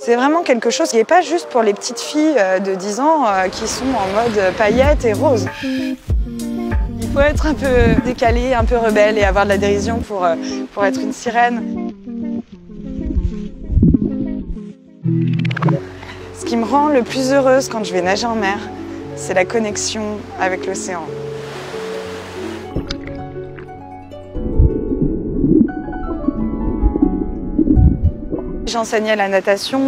C'est vraiment quelque chose qui n'est pas juste pour les petites filles de 10 ans qui sont en mode paillettes et roses. Il faut être un peu décalé, un peu rebelle et avoir de la dérision pour être une sirène. Ce qui me rend le plus heureuse quand je vais nager en mer, c'est la connexion avec l'océan. J'enseignais la natation,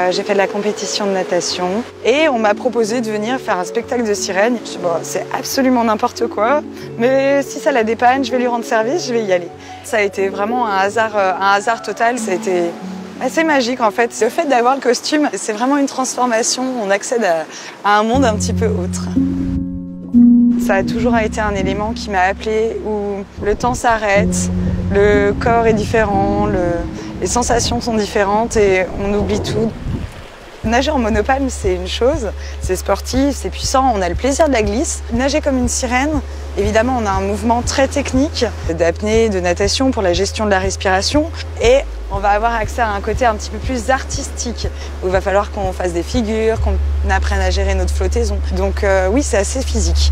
j'ai fait de la compétition de natation et on m'a proposé de venir faire un spectacle de sirène. Je me suis dit, bon, c'est absolument n'importe quoi, mais si ça la dépanne, je vais lui rendre service, je vais y aller. Ça a été vraiment un hasard total, ça a été assez magique en fait. Le fait d'avoir le costume, c'est vraiment une transformation, on accède à un monde un petit peu autre. Ça a toujours été un élément qui m'a appelée, où le temps s'arrête, le corps est différent, les sensations sont différentes et on oublie tout. Nager en monopalme, c'est une chose, c'est sportif, c'est puissant, on a le plaisir de la glisse. Nager comme une sirène, évidemment, on a un mouvement très technique d'apnée, de natation pour la gestion de la respiration et on va avoir accès à un côté un petit peu plus artistique où il va falloir qu'on fasse des figures, qu'on apprenne à gérer notre flottaison. Donc oui, c'est assez physique.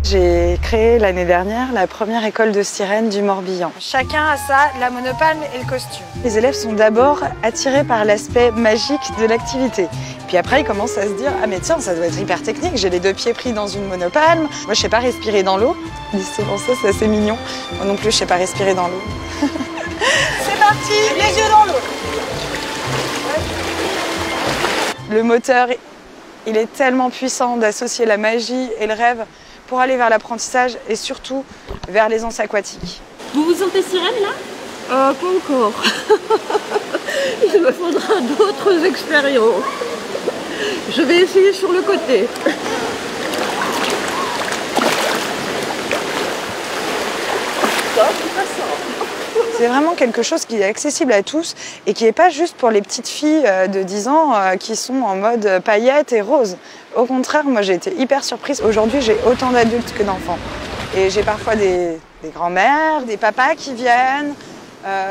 J'ai créé l'année dernière la première école de sirène du Morbihan. Chacun a ça, la monopalme et le costume. Les élèves sont d'abord attirés par l'aspect magique de l'activité. Puis après, ils commencent à se dire « Ah mais tiens, ça doit être hyper technique, j'ai les deux pieds pris dans une monopalme. Moi, je sais pas respirer dans l'eau. » Ils disent souvent ça, c'est assez mignon. Moi non plus, je sais pas respirer dans l'eau. C'est parti, les yeux dans l'eau. Le moteur, il est tellement puissant d'associer la magie et le rêve pour aller vers l'apprentissage et surtout vers l'aisance aquatique. Vous vous sentez sirène là? Pas encore. Il me faudra d'autres expériences. Je vais essayer sur le côté. C'est vraiment quelque chose qui est accessible à tous et qui n'est pas juste pour les petites filles de 10 ans qui sont en mode paillettes et roses. Au contraire, moi j'ai été hyper surprise. Aujourd'hui, j'ai autant d'adultes que d'enfants. Et j'ai parfois des grands-mères, des papas qui viennent,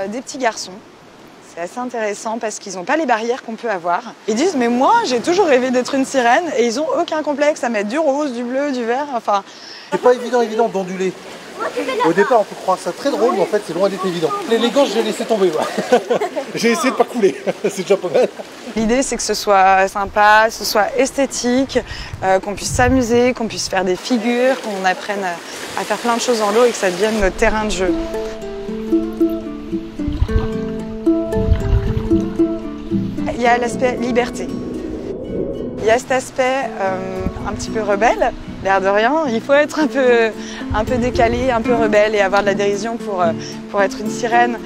des petits garçons. C'est assez intéressant parce qu'ils n'ont pas les barrières qu'on peut avoir. Ils disent « mais moi, j'ai toujours rêvé d'être une sirène » et ils n'ont aucun complexe à mettre du rose, du bleu, du vert, enfin... C'est pas évident d'onduler. Au départ, on peut croire ça très drôle, mais en fait, c'est loin d'être évident. L'élégance, j'ai laissé tomber. Ouais. J'ai essayé de pas couler, c'est déjà pas mal. L'idée, c'est que ce soit sympa, ce soit esthétique, qu'on puisse s'amuser, qu'on puisse faire des figures, qu'on apprenne à faire plein de choses dans l'eau et que ça devienne notre terrain de jeu. Il y a l'aspect liberté. Il y a cet aspect un petit peu rebelle, l'air de rien. Il faut être un peu décalé, un peu rebelle et avoir de la dérision pour être une sirène.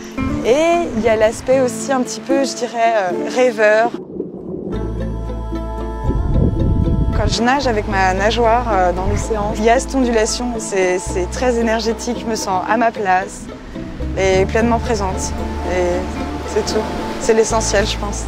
Et il y a l'aspect aussi un petit peu, je dirais, rêveur. Quand je nage avec ma nageoire dans l'océan, il y a cette ondulation, c'est très énergétique, je me sens à ma place et pleinement présente. Et c'est tout, c'est l'essentiel, je pense.